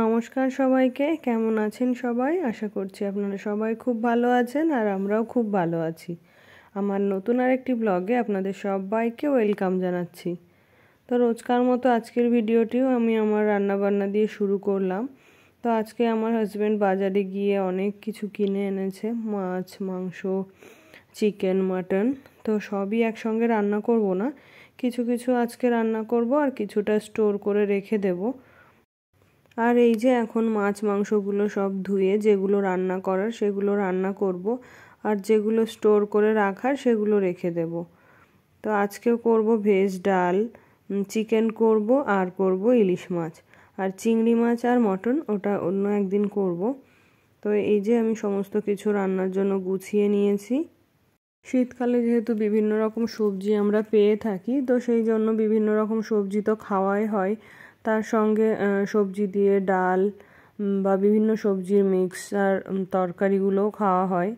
নমস্কার সবাইকে, কেমন আছেন সবাই? আশা করছি আপনারা সবাই খুব ভালো আছেন আর আমরাও খুব ভালো আছি। আমার নতুন আরেকটি ব্লগে আপনাদের সবাইকে ওয়েলকাম জানাচ্ছি। তো রোজকার মতো আজকের ভিডিওটিও আমি আমার রান্নাবান্না দিয়ে শুরু করলাম। তো আজকে আমার হাজব্যান্ড বাজারে গিয়ে অনেক কিছু কিনে এনেছে, মাছ, মাংস, চিকেন, মাটন। তো সবই একসঙ্গে রান্না করব না, কিছু কিছু আজকে রান্না করব আর কিছুটা স্টোর করে রেখে দেবো। আর এই যে এখন মাছ মাংসগুলো সব ধুয়ে যেগুলো রান্না করার সেগুলো রান্না করব, আর যেগুলো স্টোর করে রাখার সেগুলো রেখে দেব। তো আজকেও করব ভেজ ডাল, চিকেন করব আর করব ইলিশ মাছ, আর চিংড়ি মাছ আর মটন ওটা অন্য একদিন করব। তো এই যে আমি সমস্ত কিছু রান্নার জন্য গুছিয়ে নিয়েছি। শীতকালে যেহেতু বিভিন্ন রকম সবজি আমরা পেয়ে থাকি, তো সেই জন্য বিভিন্ন রকম সবজি তো খাওয়াই হয়। তার সঙ্গে সবজি দিয়ে ডাল বা বিভিন্ন সবজির মিক্স আর তরকারিগুলোও খাওয়া হয়।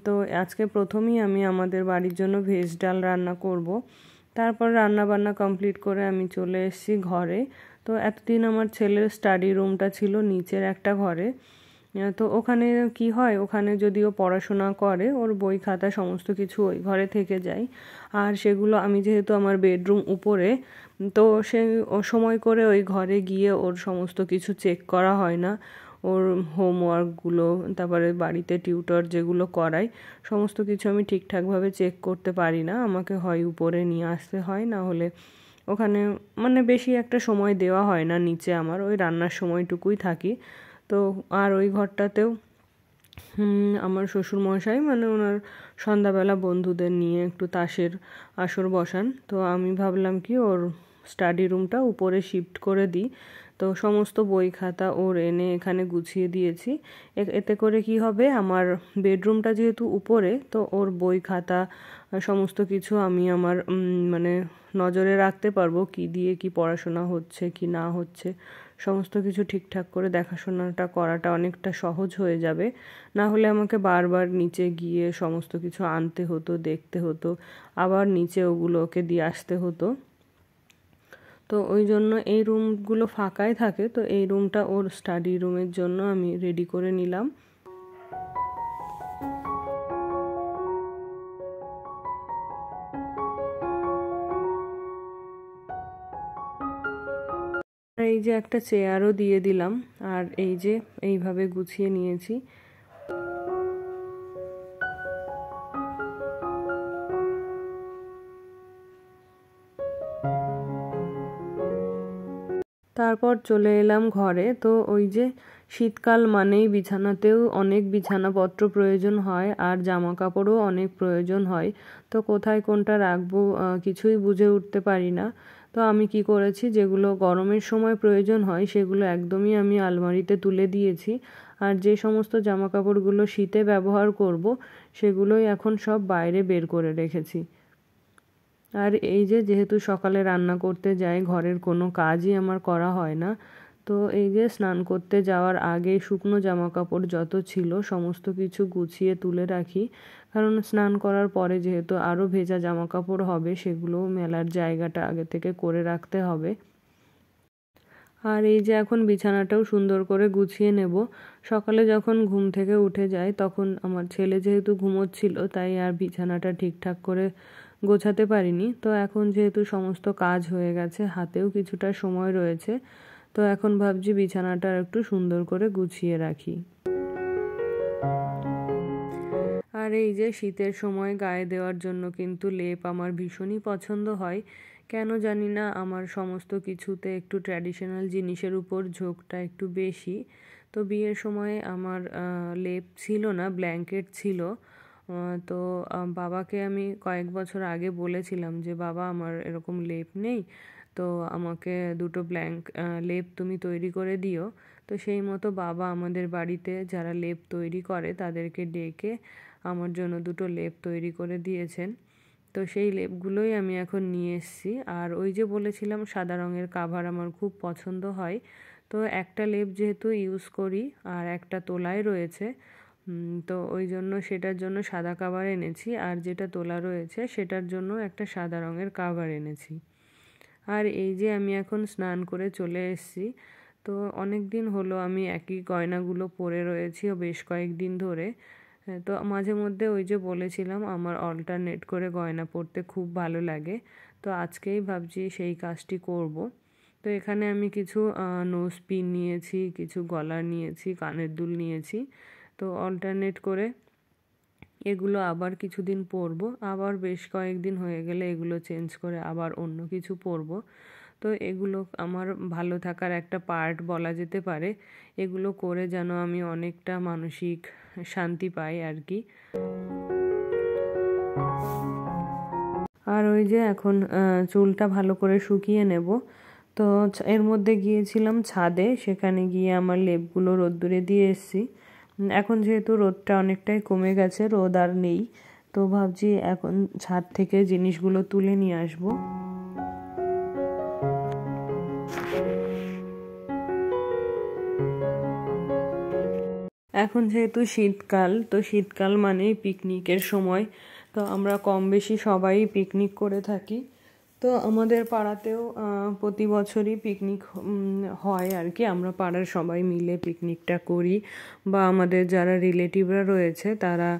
তো আজকে প্রথমেই আমি আমাদের বাড়ির জন্য ভেজ ডাল রান্না করব। তারপর রান্না বান্না কমপ্লিট করে আমি চলে এসেছি ঘরে। তো এতদিন আমার ছেলের স্টাডি রুমটা ছিল নিচের একটা ঘরে। তো ওখানে কি হয়, ওখানে যদিও পড়াশোনা করে, ওর বই খাতা সমস্ত কিছু ওই ঘরে থেকে যায়। আর সেগুলো আমি যেহেতু আমার বেডরুম উপরে, তো সে সময় করে ওই ঘরে গিয়ে ওর সমস্ত কিছু চেক করা হয় না। ওর হোমওয়ার্কগুলো, তারপরে বাড়িতে টিউটর যেগুলো করায় সমস্ত কিছু আমি ঠিকঠাকভাবে চেক করতে পারি না। আমাকে হয় উপরে নিয়ে আসতে হয়, না হলে ওখানে মানে বেশি একটা সময় দেওয়া হয় না নিচে, আমার ওই রান্নার সময়টুকুই থাকি। তো আর ওই ঘরটাতেও আমার শ্বশুরমশাই মানে ওনার সন্ধ্যাবেলা বন্ধুদের নিয়ে একটু তাসের আসর বসান। তো আমি ভাবলাম কি ওর স্টাডি রুমটা উপরে শিফট করে দিই। তো সমস্ত বই খাতা ওর এনে এখানে গুছিয়ে দিয়েছি। এতে করে কি হবে, আমার বেডরুমটা যেহেতু উপরে, তো ওর বই খাতা সমস্ত কিছু আমি আমার মানে নজরে রাখতে পারবো, কি দিয়ে কি পড়াশোনা হচ্ছে কি না হচ্ছে। সমস্ত কিছু ঠিকঠাক করে দেখাশোনাটা করাটা অনেকটা সহজ হয়ে যাবে। না হলে আমাকে বারবার নিচে গিয়ে সমস্ত কিছু আনতে হতো, দেখতে হতো, আবার নিচে ওগুলোকে দিয়ে আসতে হতো। তো ওই জন্য এই রুমগুলো ফাঁকাই থাকে, তো এই রুমটা ওর স্টাডি রুমের জন্য আমি রেডি করে নিলাম। এই যে একটা চেয়ারও দিয়ে দিলাম, আর এই যে এইভাবে গুছিয়ে নিয়েছি। তারপর চলে এলাম ঘরে। তো ওই যে শীতকাল মানেই বিছানাতেও অনেক বিছানাপত্র প্রয়োজন হয়, আর জামা কাপড়ও অনেক প্রয়োজন হয়। তো কোথায় কোনটা রাখবো কিছুই বুঝে উঠতে পারি না। তো আমি কি করেছি, যেগুলো গরমের সময় প্রয়োজন হয় সেগুলো একদমই আমি আলমারিতে তুলে দিয়েছি, আর যে সমস্ত জামা কাপড়গুলো শীতে ব্যবহার করব সেগুলোই এখন সব বাইরে বের করে রেখেছি। আর এই যে যেহেতু সকালে রান্না করতে যাই, ঘরের কোনো কাজই আমার করা হয় না। তো এই যে স্নান করতে যাওয়ার আগে শুকনো জামা কাপড় যত ছিল সমস্ত কিছু গুছিয়ে তুলে রাখি, কারণ স্নান করার পরে যেহেতু আরও ভেজা জামা কাপড় হবে, সেগুলো মেলার জায়গাটা আগে থেকে করে রাখতে হবে। আর এই যে এখন বিছানাটাও সুন্দর করে গুছিয়ে নেব। সকালে যখন ঘুম থেকে উঠে যাই তখন আমার ছেলে যেহেতু ঘুমোচ্ছিল, তাই আর বিছানাটা ঠিকঠাক করে গোছাতে পারিনি। তো এখন যেহেতু সমস্ত কাজ হয়ে গেছে, হাতেও কিছুটা সময় রয়েছে, তো এখন ভাবছি বিছানাটা একটু সুন্দর করে গুছিয়ে রাখি। আর এই যে শীতের সময় গায়ে দেওয়ার জন্য কিন্তু লেপ আমার ভীষণই পছন্দ হয়। কেন জানি না, আমার সমস্ত কিছুতে একটু ট্র্যাডিশনাল জিনিসের উপর ঝোঁকটা একটু বেশি। তো বিয়ের সময় আমার লেপ ছিল না, ব্ল্যাঙ্কেট ছিল। তো বাবাকে আমি কয়েক বছর আগে বলেছিলাম যে বাবা আমার এরকম লেপ নেই, তো আমাকে দুটো লেপ তুমি তৈরি করে দিও। তো সেই মতো বাবা আমাদের বাড়িতে যারা লেপ তৈরি করে তাদেরকে ডেকে আমার জন্য দুটো লেপ তৈরি করে দিয়েছেন। তো সেই লেপগুলোই আমি এখন নিয়ে এসেছি। আর ওই যে বলেছিলাম সাদা রঙের কাভার আমার খুব পছন্দ হয়, তো একটা লেপ যেহেতু ইউজ করি আর একটা তোলায় রয়েছে, তো ওই জন্য সেটার জন্য সাদা কাভার এনেছি, আর যেটা তোলা রয়েছে সেটার জন্য একটা সাদা রঙের কাভার এনেছি। আর এই যে আমি এখন স্নান করে চলে এসেছি। তো অনেক দিন হলো আমি একই গয়নাগুলো পরে রয়েছি বেশ কয়েকদিন ধরে। তো মাঝে মধ্যে ওই যে বলেছিলাম আমার অল্টারনেট করে গয়না পরতে খুব ভালো লাগে, তো আজকেই ভাবছি সেই কাজটি করব। তো এখানে আমি কিছু নোজ পিন নিয়েছি, কিছু গলার নিয়েছি, কানের দুল নিয়েছি। তো অল্টারনেট করে এগুলো আবার কিছুদিন পরবো, আবার বেশ কয়েকদিন হয়ে গেলে এগুলো চেঞ্জ করে আবার অন্য কিছু পরবো। তো এগুলো আমার ভালো থাকার একটা পার্ট বলা যেতে পারে। এগুলো করে যেন আমি অনেকটা মানসিক শান্তি পাই আর কি। আর ওই যে এখন চুলটা ভালো করে শুকিয়ে নেব। তো এর মধ্যে গিয়েছিলাম ছাদে, সেখানে গিয়ে আমার লেপগুলো রোদ্দুরে দিয়ে এসেছি। এখন যেহেতু রোদটা অনেকটাই কমে গেছে, রোদ আর নেই, তো ভাবছি এখন ছাদ থেকে জিনিসগুলো তুলে নিয়ে আসবো। এখন যেহেতু শীতকাল, তো শীতকাল মানেই পিকনিকের সময়। তো আমরা কম বেশি সবাই পিকনিক করে থাকি। তো আমাদের পাড়াতেও প্রতি বছরই পিকনিক হয় আর কি। আমরা পাড়ার সবাই মিলে পিকনিকটা করি, বা আমাদের যারা রিলেটিভরা রয়েছে তারা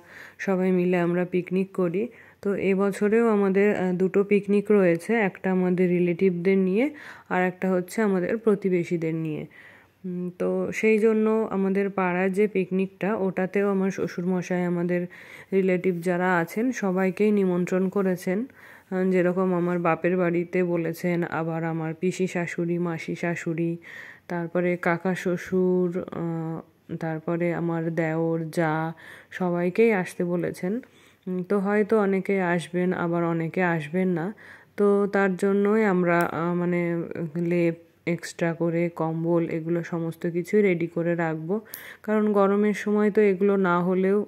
সবাই মিলে আমরা পিকনিক করি। তো এবছরেও আমাদের দুটো পিকনিক রয়েছে, একটা আমাদের রিলেটিভদের নিয়ে আর একটা হচ্ছে আমাদের প্রতিবেশীদের নিয়ে। তো সেই জন্য আমাদের পাড়ার যে পিকনিকটা, ওটাতেও আমার শ্বশুরমশাই আমাদের রিলেটিভ যারা আছেন সবাইকেই নিমন্ত্রণ করেছেন। যেরকম আমার বাপের বাড়িতে বলেছেন, আবার আমার পিসি শাশুড়ি, মাসি শাশুড়ি, তারপরে কাকা শ্বশুর, তারপরে আমার দেওর, যা, সবাইকেই আসতে বলেছেন। তো হয়তো অনেকে আসবেন, আবার অনেকে আসবেন না। তো তার জন্যই আমরা মানে লেপ এক্সট্রা করে, কম্বল, এগুলো সমস্ত কিছুই রেডি করে রাখবো। কারণ গরমের সময় তো এগুলো না হলেও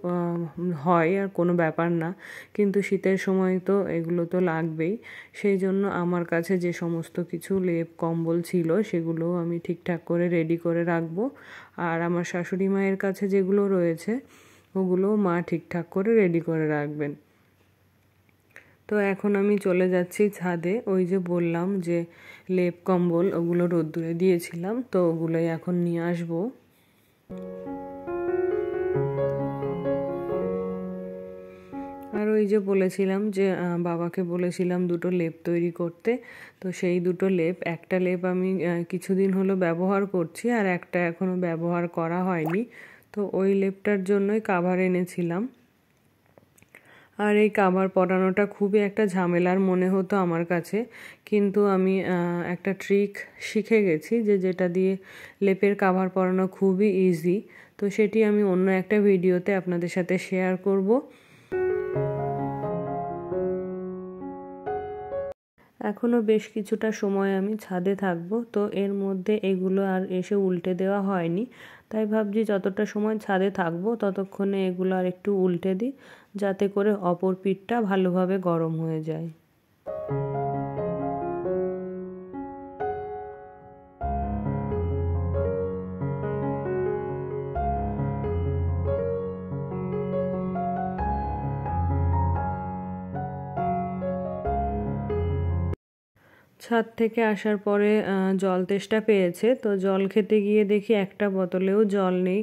হয়, আর কোনো ব্যাপার না, কিন্তু শীতের সময় তো এগুলো তো লাগবেই। সেই জন্য আমার কাছে যে সমস্ত কিছু লেপ কম্বল ছিল সেগুলো আমি ঠিকঠাক করে রেডি করে রাখবো। আর আমার শাশুড়ি মায়ের কাছে যেগুলো রয়েছে ওগুলো মা ঠিকঠাক করে রেডি করে রাখবেন। তো এখন আমি চলে যাচ্ছি ছাদে। ওই যে বললাম যে লেপ কম্বল ওগুলো রোদ্দুরে দিয়েছিলাম, তো ওগুলোই এখন নিয়ে আসবো। আর ওই যে বলেছিলাম যে বাবাকে বলেছিলাম দুটো লেপ তৈরি করতে, তো সেই দুটো লেপ, একটা লেপ আমি কিছুদিন হলো ব্যবহার করছি আর একটা এখনো ব্যবহার করা হয়নি। তো ওই লেপটার জন্যই কাভার এনেছিলাম। আর এই কাভার পরানোটা খুবই একটা ঝামেলার মনে হতো আমার কাছে, কিন্তু আমি একটা ট্রিক শিখে গেছি যে যেটা দিয়ে লেপের কাভার পরানো খুবই ইজি। তো সেটি আমি অন্য একটা ভিডিওতে আপনাদের সাথে শেয়ার করব। এখনও বেশ কিছুটা সময় আমি ছাদে থাকবো, তো এর মধ্যে এগুলো আর এসে উল্টে দেওয়া হয়নি। তাই ভাবছি যতটা সময় ছাদে থাকবো ততক্ষণে এগুলো আর একটু উল্টে দিই, যাতে করে অপর পিঠটা ভালোভাবে গরম হয়ে যায়। ছাদ থেকে আসার পরে জল তেষ্টা পেয়েছে, তো জল খেতে গিয়ে দেখি একটা বোতলেও জল নেই,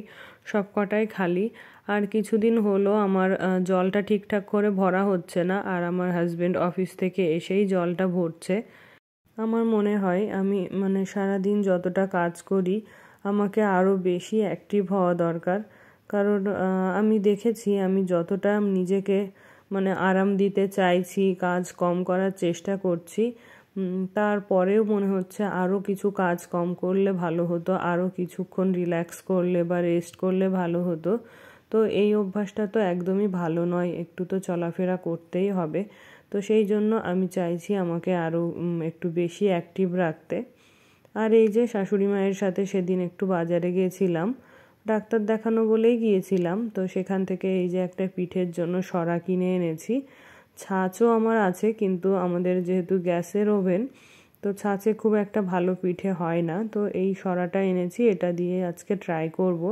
সব কটাই খালি। আর কিছুদিন হলো আমার জলটা ঠিকঠাক করে ভরা হচ্ছে না, আর আমার হাজবেন্ড অফিস থেকে এসেই জলটা ভরছে। আমার মনে হয় আমি মানে সারাদিন যতটা কাজ করি আমাকে আরও বেশি অ্যাক্টিভ হওয়া দরকার। কারণ আমি দেখেছি আমি যতটা নিজেকে মানে আরাম দিতে চাইছি, কাজ কম করার চেষ্টা করছি, তারপরেও মনে হচ্ছে আরও কিছু কাজ কম করলে ভালো হতো, আরও কিছুক্ষণ রিল্যাক্স করলে বা রেস্ট করলে ভালো হতো। তো এই অভ্যাসটা তো একদমই ভালো নয়, একটু তো চলাফেরা করতেই হবে। তো সেই জন্য আমি চাইছি আমাকে আরও একটু বেশি অ্যাক্টিভ রাখতে। আর এই যে শাশুড়ি মায়ের সাথে সেদিন একটু বাজারে গিয়েছিলাম, ডাক্তার দেখানো বলেই গিয়েছিলাম। তো সেখান থেকে এই যে একটা পিঠের জন্য সরা কিনে এনেছি। ছাঁচও আমার আছে, কিন্তু আমাদের যেহেতু গ্যাসের ওভেন, তো ছাঁচে খুব একটা ভালো পিঠে হয় না। তো এই সরাটা এনেছি, এটা দিয়ে আজকে ট্রাই করব।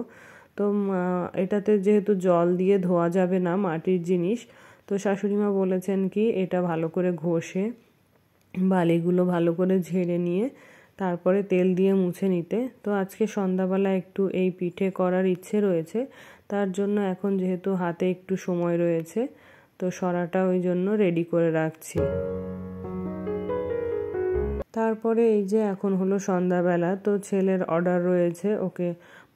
তো এটাতে যেহেতু জল দিয়ে ধোয়া যাবে না, মাটির জিনিস, তো শাশুড়িমা বলেছেন কি এটা ভালো করে ঘষে বালিগুলো ভালো করে ঝেড়ে নিয়ে তারপরে তেল দিয়ে মুছে নিতে। তো আজকে সন্ধ্যাবেলা একটু এই পিঠে করার ইচ্ছে রয়েছে, তার জন্য এখন যেহেতু হাতে একটু সময় রয়েছে তো সরাটা ওই জন্য রেডি করে রাখছি। তারপরে এই যে এখন হলো সন্ধ্যাবেলা, তো ছেলের অর্ডার রয়েছে, ওকে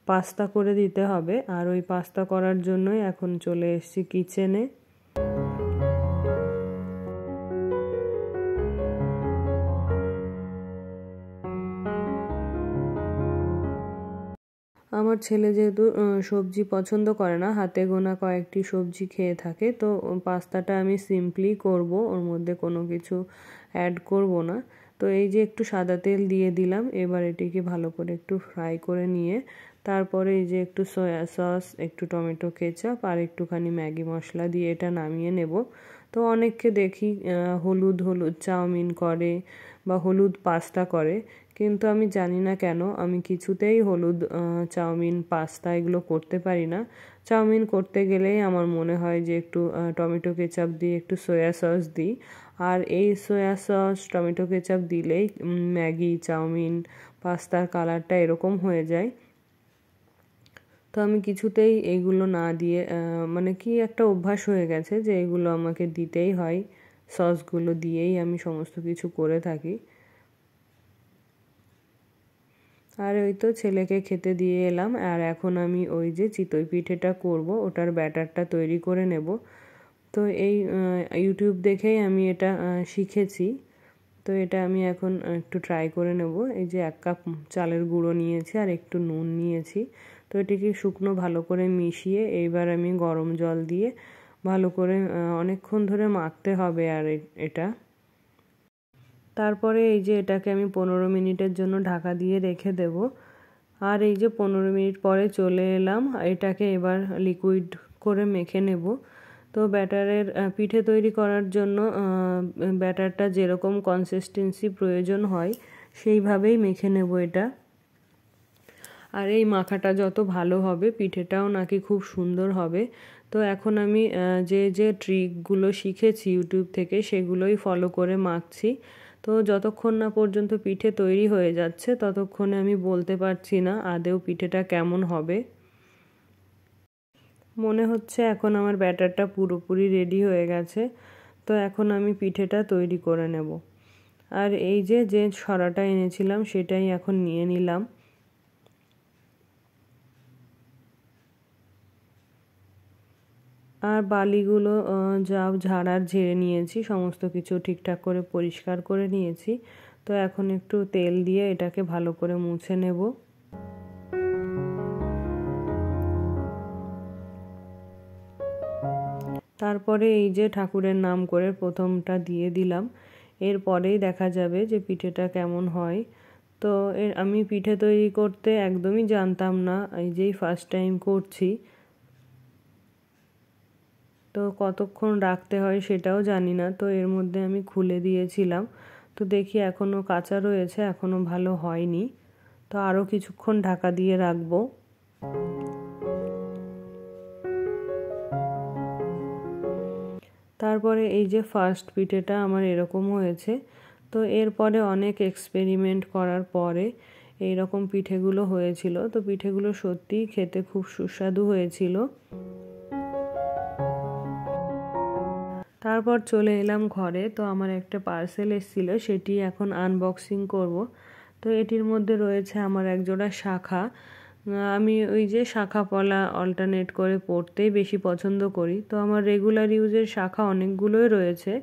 পাস্তা করে দিতে হবে, আর ওই পাস্তা করার জন্যই এখন চলে এসেছি কিচেনে। আমার ছেলে যেহেতু সবজি পছন্দ করে না, হাতে গোনা কয়েকটি সবজি খেয়ে থাকে, তো পাস্তাটা আমি সিম্পলি করব, ওর মধ্যে কোনো কিছু অ্যাড করব না। তো এই যে একটু সাদা তেল দিয়ে দিলাম, এবার এটিকে ভালো করে একটু ফ্রাই করে নিয়ে তারপরে এই যে একটু সয়া সস, একটু টমেটো কেচাপ আর একটুখানি ম্যাগি মশলা দিয়ে এটা নামিয়ে নেব। তো অনেককে দেখি হলুদ হলুদ চাউমিন করে বা হলুদ পাস্তা করে, কিন্তু আমি জানি না কেন আমি কিছুতেই হলুদ চাউমিন পাস্তা এগুলো করতে পারি না। চাউমিন করতে গেলেই আমার মনে হয় যে একটু টমেটো কেচাপ দিয়ে একটু সয়া সস দিই, আর এই সয়া সস টমেটো কেচাপ দিলেই ম্যাগি চাউমিন পাস্তার কালারটা এরকম হয়ে যায়। তো আমি কিছুতেই এইগুলো না দিয়ে মানে কি একটা অভ্যাস হয়ে গেছে যে এগুলো আমাকে দিতেই হয়, সসগুলো দিয়েই আমি সমস্ত কিছু করে থাকি। আর ওই তো ছেলেকে খেতে দিয়ে এলাম, আর এখন আমি ওই যে চিতই পিঠেটা করব ওটার ব্যাটারটা তৈরি করে নেব। তো এই ইউটিউব দেখেই আমি এটা শিখেছি। তো এটা আমি এখন একটু ট্রাই করে নেব। এই যে 1 কাপ চালের গুঁড়ো নিয়েছি আর একটু নুন নিয়েছি, তো এটিকে শুকনো ভালো করে মিশিয়ে এইবার আমি গরম জল দিয়ে ভালো করে অনেকক্ষণ ধরে মাখতে হবে। আর এটা তারপরে এই যে এটাকে আমি 15 মিনিটের জন্য ঢাকা দিয়ে রেখে দেব। আর এই যে 15 মিনিট পরে চলে এলাম, এটাকে এবার লিকুইড করে মেখে নেব। তো ব্যাটারের পিঠে তৈরি করার জন্য ব্যাটারটা যেরকম কনসিস্টেন্সি প্রয়োজন হয় সেইভাবেই মেখে নেব এটা। আর এই মাখাটা যত ভালো হবে পিঠেটাও নাকি খুব সুন্দর হবে। তো এখন আমি যে ট্রিকগুলো শিখেছি ইউটিউব থেকে সেগুলোই ফলো করে মাখছি। তো যতক্ষণ না পর্যন্ত পিঠে তৈরি হয়ে যাচ্ছে ততক্ষণে আমি বলতে পারছি না আদৌ পিঠেটা কেমন হবে। মনে হচ্ছে এখন আমার ব্যাটারটা পুরোপুরি রেডি হয়ে গেছে। তো এখন আমি পিঠেটা তৈরি করে নেব। আর এই যে সরাটা এনেছিলাম সেটাই এখন নিয়ে নিলাম। আর বালিগুলো যা ঝাড়ার ঝেড়ে নিয়েছি, সমস্ত কিছু ঠিকঠাক করে পরিষ্কার করে নিয়েছি। তো এখন একটু তেল দিয়ে এটাকে ভালো করে মুছে নেব। তারপরে এই যে ঠাকুরের নাম করে প্রথমটা দিয়ে দিলাম, এরপরেই দেখা যাবে যে পিঠেটা কেমন হয়। তো আমি পিঠে তৈরি করতে একদমই জানতাম না, এই যেই ফার্স্ট টাইম করছি। তো কতক্ষণ রাখতে হয় সেটাও জানি না, তো এর মধ্যে আমি খুলে দিয়েছিলাম। তো দেখি এখনও কাঁচা রয়েছে, এখনও ভালো হয়নি। তো আরও কিছুক্ষণ ঢাকা দিয়ে রাখবো। তারপরে এই যে ফার্স্ট পিঠেটা আমার এরকম হয়েছে। তো এরপরে অনেক এক্সপেরিমেন্ট করার পরে এইরকম পিঠেগুলো হয়েছিল। তো পিঠেগুলো সত্যিই খেতে খুব সুস্বাদু হয়েছিল। তারপর চলে এলাম ঘরে। তো আমার একটা পার্সেল এসেছিল, সেটি এখন আনবক্সিং করব। তো এটির মধ্যে রয়েছে আমার একজোড়া শাঁখা। আমি ওই যে শাঁখা পলা অল্টারনেট করে পরতেই বেশি পছন্দ করি। তো আমার রেগুলার ইউজের শাঁখা অনেকগুলোই রয়েছে।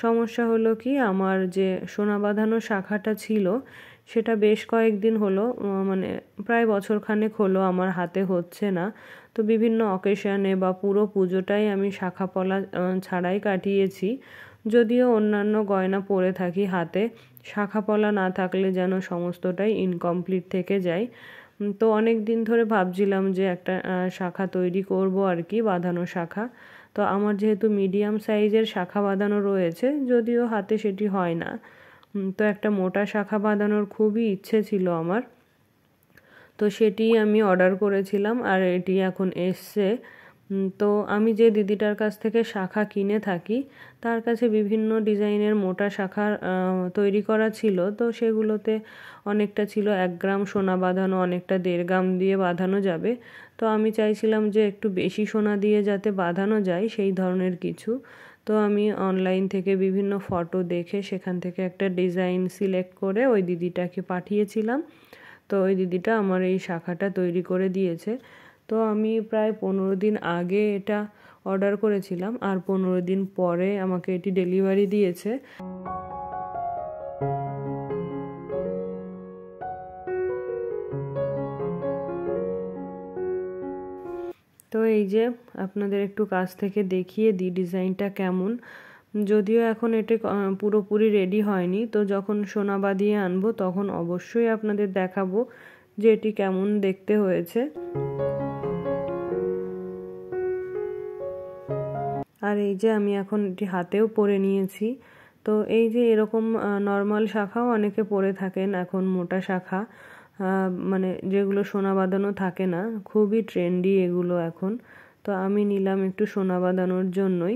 সমস্যা হলো কি, আমার যে সোনা বাঁধানো শাঁখাটা ছিল সেটা বেশ কয়েকদিন হলো, মানে প্রায় বছরখানেক হলো আমার হাতে হচ্ছে না। তো বিভিন্ন অকেশনে বা পুরো পুজোটাই আমি শাঁখা পলা ছাড়াই কাটিয়েছি। যদিও অন্যান্য গয়না পরে থাকি হাতে, শাঁখা পলা না থাকলে যেন সমস্তটাই ইনকমপ্লিট থেকে যায়। তো অনেক দিন ধরে ভাবছিলাম যে একটা শাঁখা তৈরি করব আর কি, বাঁধানো শাঁখা। তো আমার যেহেতু মিডিয়াম সাইজের শাঁখা বাঁধানো রয়েছে, যদিও হাতে সেটি হয় না, তো একটা মোটা শাঁখা বাঁধানোর খুবই ইচ্ছে ছিল আমার। তো সেটি আমি অর্ডার করেছিলাম আর এটি এখন এসছে। তো আমি যে দিদিটার কাছ থেকে শাখা কিনে থাকি তার কাছে বিভিন্ন ডিজাইনের মোটা শাখা তৈরি করা ছিল। তো সেগুলোতে অনেকটা ছিল 1 গ্রাম সোনা বাঁধানো, অনেকটা 1.5 গ্রাম দিয়ে বাঁধানো যাবে। তো আমি চাইছিলাম যে একটু বেশি সোনা দিয়ে যাতে বাঁধানো যায় সেই ধরনের কিছু। তো আমি অনলাইন থেকে বিভিন্ন ফটো দেখে সেখান থেকে একটা ডিজাইন সিলেক্ট করে ওই দিদিটাকে পাঠিয়েছিলাম। তো ওই দিদিটা আমার এই শাখাটা তৈরি করে দিয়েছে। তো আমি প্রায় 15 দিন আগে এটা অর্ডার করেছিলাম আর 15 দিন পরে আমাকে এটি ডেলিভারি দিয়েছে। তো এই যে আপনাদের একটু কাছ থেকে দেখিয়ে দিই ডিজাইনটা কেমন। যদিও এখন এটি পুরোপুরি রেডি হয়নি, তো যখন সোনা বাঁধিয়ে আনবো তখন অবশ্যই আপনাদের দেখাবো যে এটি কেমন দেখতে হয়েছে। আর এই যে আমি এখন এটি হাতেও পরে নিয়েছি। তো এই যে এরকম নর্মাল শাখাও অনেকে পরে থাকেন, এখন মোটা শাখা মানে যেগুলো সোনা বাঁধানো থাকে না, খুবই ট্রেন্ডি এগুলো এখন। তো আমি নিলাম একটু সোনা বাঁধানোর জন্যই।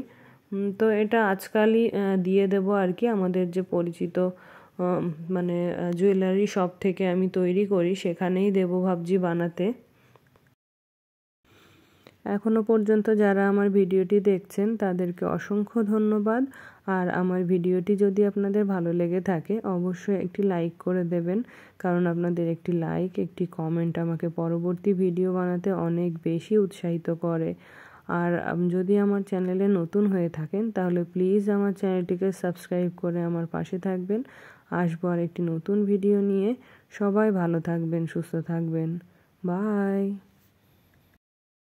তো এটা আজকালই দিয়ে দেবো আর কি, আমাদের যে পরিচিত মানে জুয়েলারি শপ থেকে আমি তৈরি করি সেখানেই দেবো ভাবছি বানাতে। এখনও পর্যন্ত যারা আমার ভিডিওটি দেখছেন তাদেরকে অসংখ্য ধন্যবাদ। আর আমার ভিডিওটি যদি আপনাদের ভালো লেগে থাকে অবশ্যই একটি লাইক করে দেবেন, কারণ আপনাদের একটি লাইক, একটি কমেন্ট আমাকে পরবর্তী ভিডিও বানাতে অনেক বেশি উৎসাহিত করে। আর যদি আমার চ্যানেলে নতুন হয়ে থাকেন তাহলে প্লিজ আমার চ্যানেলটিকে সাবস্ক্রাইব করে আমার পাশে থাকবেন। আসবো আর একটি নতুন ভিডিও নিয়ে। সবাই ভালো থাকবেন, সুস্থ থাকবেন। বাই।